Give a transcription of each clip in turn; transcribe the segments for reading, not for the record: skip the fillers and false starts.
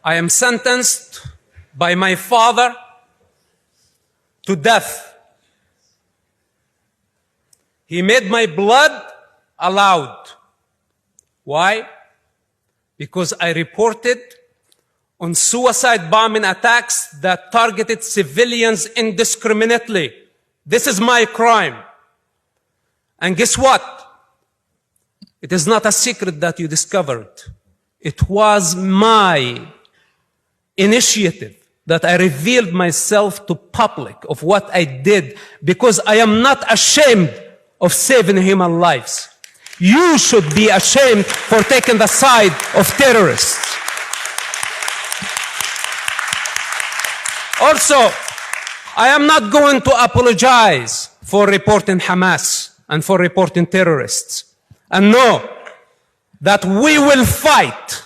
I am sentenced by my father to death. He made my blood allowed. Why? Because I reported on suicide bombing attacks that targeted civilians indiscriminately. This is my crime. And guess what? It is not a secret that you discovered. It was my initiative that I revealed myself to public of what I did, because I am not ashamed of saving human lives. You should be ashamed for taking the side of terrorists. Also, I am not going to apologize for reporting Hamas and for reporting terrorists. And know that we will fight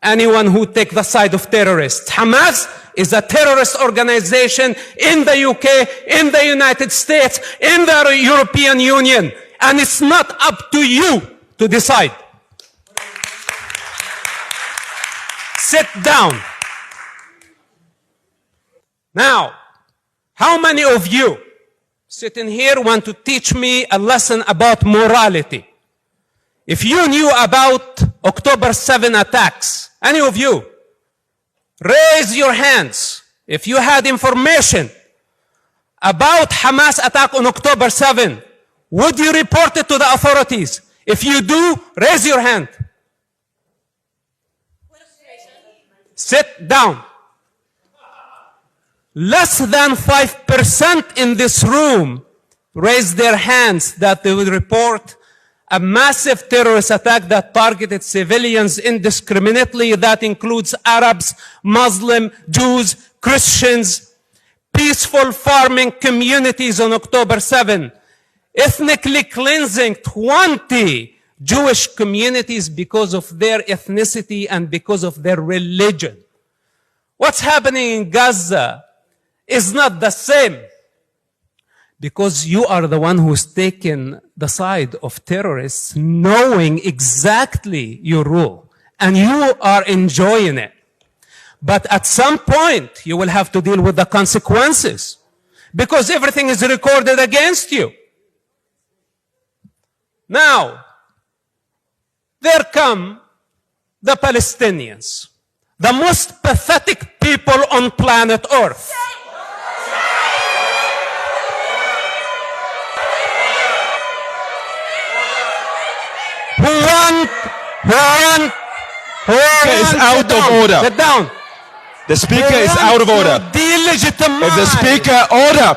anyone who takes the side of terrorists. Hamas is a terrorist organization in the UK, in the United States, in the European Union. And it's not up to you to decide. Sit down. Now, how many of you sitting here want to teach me a lesson about morality? If you knew about October 7 attacks, any of you, raise your hands. If you had information about Hamas attack on October 7, would you report it to the authorities? If you do, raise your hand. Sit down. Less than 5% in this room raised their hands that they would report a massive terrorist attack that targeted civilians indiscriminately, that includes Arabs, Muslim, Jews, Christians, peaceful farming communities on October 7, ethnically cleansing 20 Jewish communities because of their ethnicity and because of their religion. What's happening in Gaza is not the same, because you are the one who's taken the side of terrorists, knowing exactly your role, and you are enjoying it. But at some point, you will have to deal with the consequences, because everything is recorded against you. Now, there come the Palestinians, the most pathetic people on planet Earth. Is out of order. Sit down. The speaker is out of order. If the speaker order.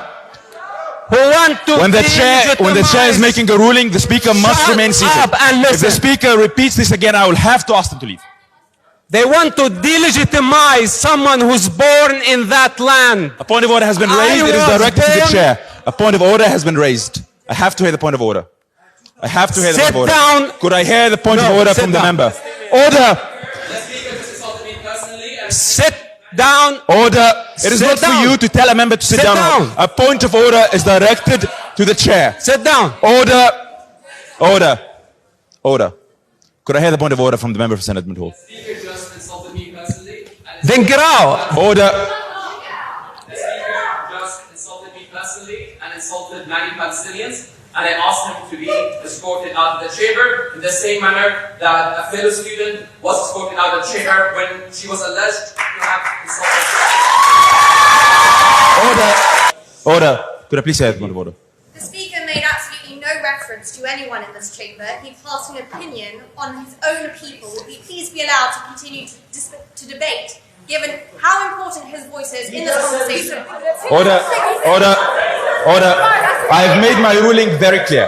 When the chair is making a ruling, the speaker must remain seated. If the speaker repeats this again, I will have to ask them to leave. They want to delegitimize someone who's born in that land. A point of order has been raised. It is directed to the chair. A point of order has been raised. I have to hear the point of order. I have to hear the point of order. Sit down. Could I hear the point of order from the member? Order. Sit down. Order. It is not for you to tell a member to sit down. A point of order is directed to the chair. Sit down. Order. Order. Order. Could I hear the point of order from the member for Senate Hall? The speaker just insulted me personally. Then get out. Order. The speaker just insulted me personally and insulted many Palestinians. And I asked him to be escorted out of the chamber in the same manner that a fellow student was escorted out of the chamber when she was alleged to have insulted. Order. Order. Could I please hear the point of order? The speaker made absolutely no reference to anyone in this chamber. He passed an opinion on his own people. Would he please be allowed to continue to debate, given how important his voice is in this conversation? Order. Order. Order. I have made my ruling very clear.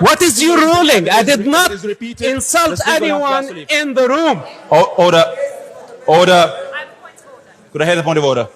What is your ruling? I did not insult anyone in the room. Order. Order. Could I hear the point of order?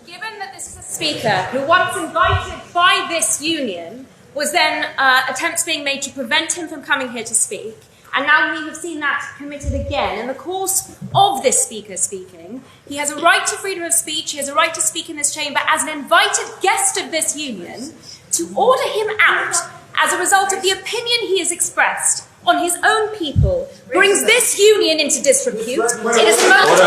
Given that this is a speaker who, once invited by this union, was then attempts being made to prevent him from coming here to speak, and now we have seen that committed again in the course of this speaker speaking. He has a right to freedom of speech. He has a right to speak in this chamber as an invited guest of this union. To order him out as a result of the opinion he has expressed on his own people brings this union into disrepute. It is a moment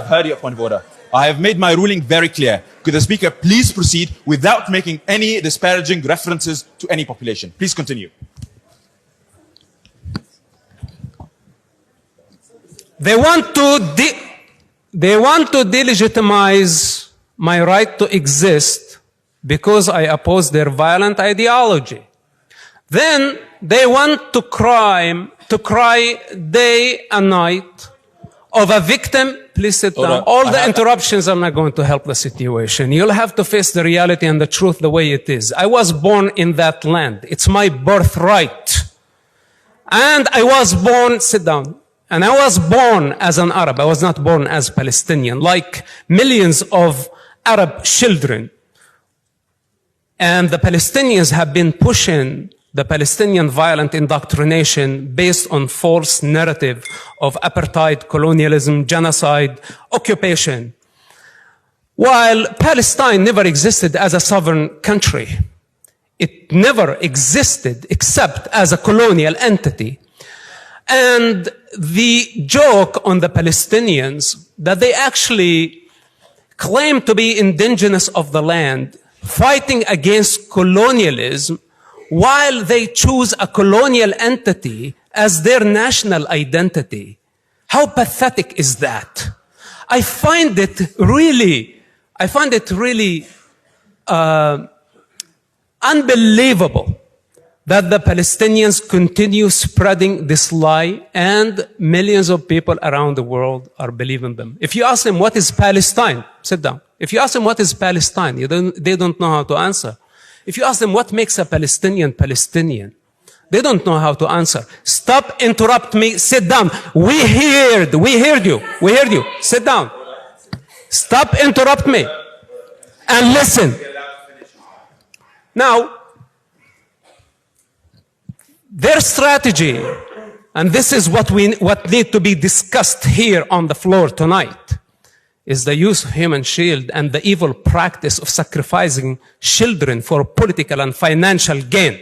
I've heard your point of order. I have made my ruling very clear. Could the Speaker please proceed without making any disparaging references to any population? Please continue. They want to delegitimize my right to exist because I oppose their violent ideology. Then they want to cry day and night of a victim. Please sit down. All the interruptions are not going to help the situation. You'll have to face the reality and the truth the way it is. I was born in that land. It's my birthright. And I was born, sit down. And I was born as an Arab. I was not born as Palestinian, like millions of Arab children. And the Palestinians have been pushing the Palestinian violent indoctrination based on false narrative of apartheid, colonialism, genocide, occupation. While Palestine never existed as a sovereign country, it never existed except as a colonial entity. And the joke on the Palestinians that they actually claim to be indigenous of the land, fighting against colonialism, while they choose a colonial entity as their national identity. How pathetic is that? I find it really unbelievable that the Palestinians continue spreading this lie and millions of people around the world are believing them. If you ask them what is Palestine, sit down. If you ask them what is Palestine, they don't know how to answer. If you ask them what makes a Palestinian Palestinian, they don't know how to answer. Stop, interrupt me, sit down. We heard you. Sit down. Stop, interrupt me, and listen. Now, their strategy, and this is what need to be discussed here on the floor tonight, is the use of human shield and the evil practice of sacrificing children for political and financial gain.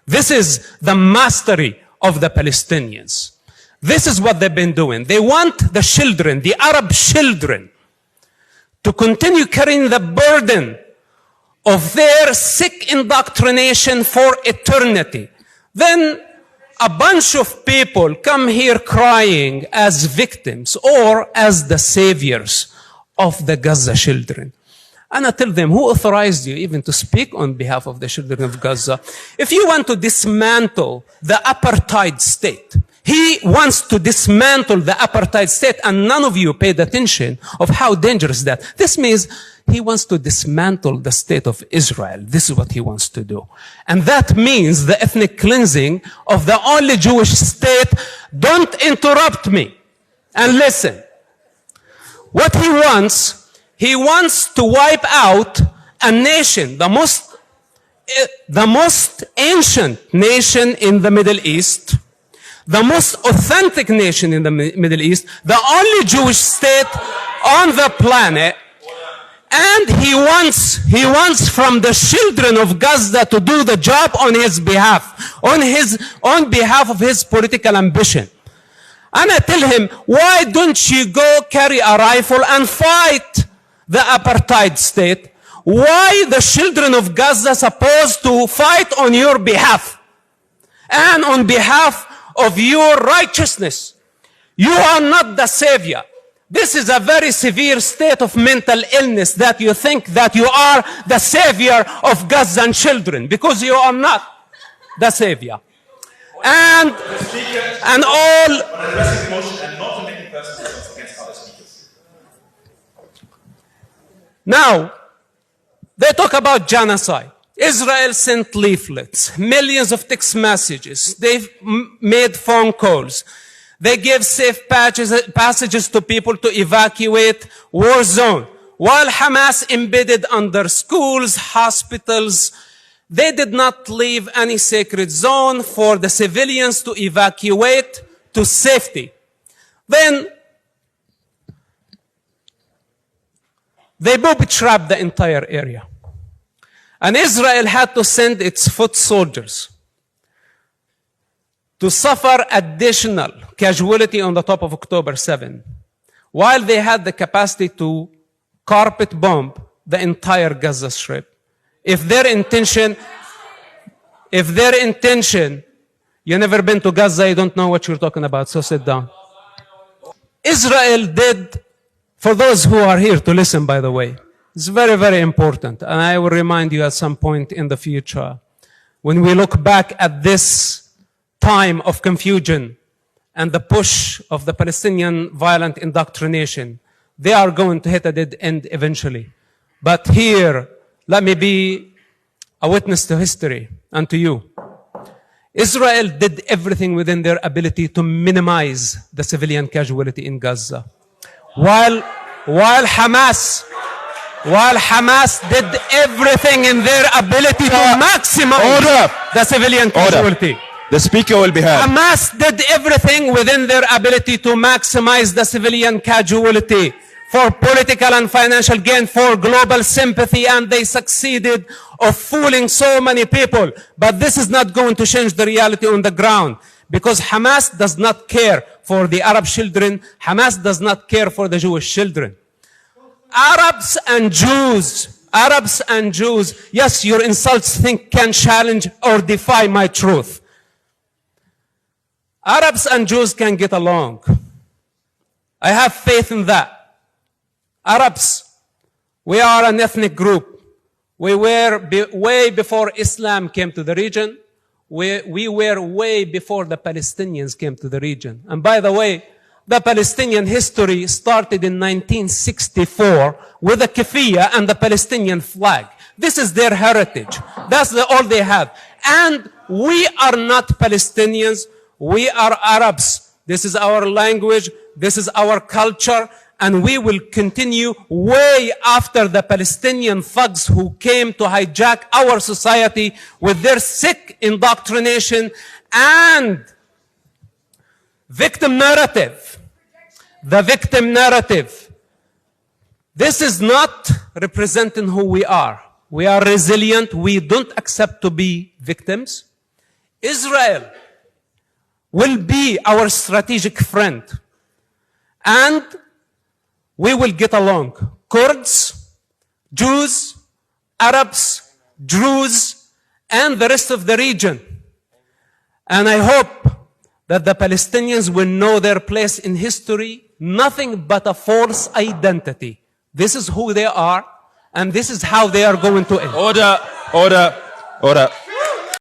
This is the mastery of the Palestinians. This is what they've been doing. They want the children, the Arab children, to continue carrying the burden of their sick indoctrination for eternity. Then a bunch of people come here crying as victims or as the saviors of the Gaza children. And I tell them, who authorized you even to speak on behalf of the children of Gaza? If you want to dismantle the apartheid state, he wants to dismantle the apartheid state, and none of you paid attention of how dangerous that. This means he wants to dismantle the state of Israel. This is what he wants to do. And that means the ethnic cleansing of the only Jewish state. Don't interrupt me and listen. What he wants to wipe out a nation, the most ancient nation in the Middle East, the most authentic nation in the Middle East, the only Jewish state on the planet. And he wants from the children of Gaza to do the job on his behalf, on behalf of his political ambition. And I tell him, why don't you go carry a rifle and fight the apartheid state? Why the children of Gaza supposed to fight on your behalf and on behalf of your righteousness? You are not the savior. This is a very severe state of mental illness that you think that you are the savior of Gazan children, because you are not the savior. And all. Now, they talk about genocide. Israel sent leaflets, millions of text messages. They've made phone calls. They gave safe passages to people to evacuate war zone. While Hamas embedded under schools, hospitals, they did not leave any sacred zone for the civilians to evacuate to safety. Then they booby-trapped the entire area. And Israel had to send its foot soldiers to suffer additional casualty on the top of October 7, while they had the capacity to carpet bomb the entire Gaza Strip. If their intention, you never been to Gaza, you don't know what you're talking about, so sit down. Israel did, for those who are here to listen, by the way, it's very, very important, and I will remind you at some point in the future, when we look back at this time of confusion and the push of the Palestinian violent indoctrination, they are going to hit a dead end eventually. But here, let me be a witness to history and to you. Israel did everything within their ability to minimize the civilian casualty in Gaza. While Hamas did everything in their ability to maximize the civilian casualty. The speaker will be heard. Hamas did everything within their ability to maximize the civilian casualty for political and financial gain, for global sympathy, and they succeeded of fooling so many people. But this is not going to change the reality on the ground, because Hamas does not care for the Arab children. Hamas does not care for the Jewish children. Arabs and Jews, yes, your insults can challenge or defy my truth. Arabs and Jews can get along. I have faith in that. Arabs, we are an ethnic group. We were way before Islam came to the region. We were way before the Palestinians came to the region. And by the way, the Palestinian history started in 1964 with the keffiyeh and the Palestinian flag. This is their heritage. That's all they have. And we are not Palestinians. We are Arabs. This is our language. This is our culture. And we will continue way after the Palestinian thugs who came to hijack our society with their sick indoctrination and victim narrative. The victim narrative. This is not representing who we are. We are resilient. We don't accept to be victims. Israel will be our strategic friend. And we will get along. Kurds, Jews, Arabs, Druze, and the rest of the region. And I hope that the Palestinians will know their place in history, nothing but a false identity. This is who they are, and this is how they are going to end. Order.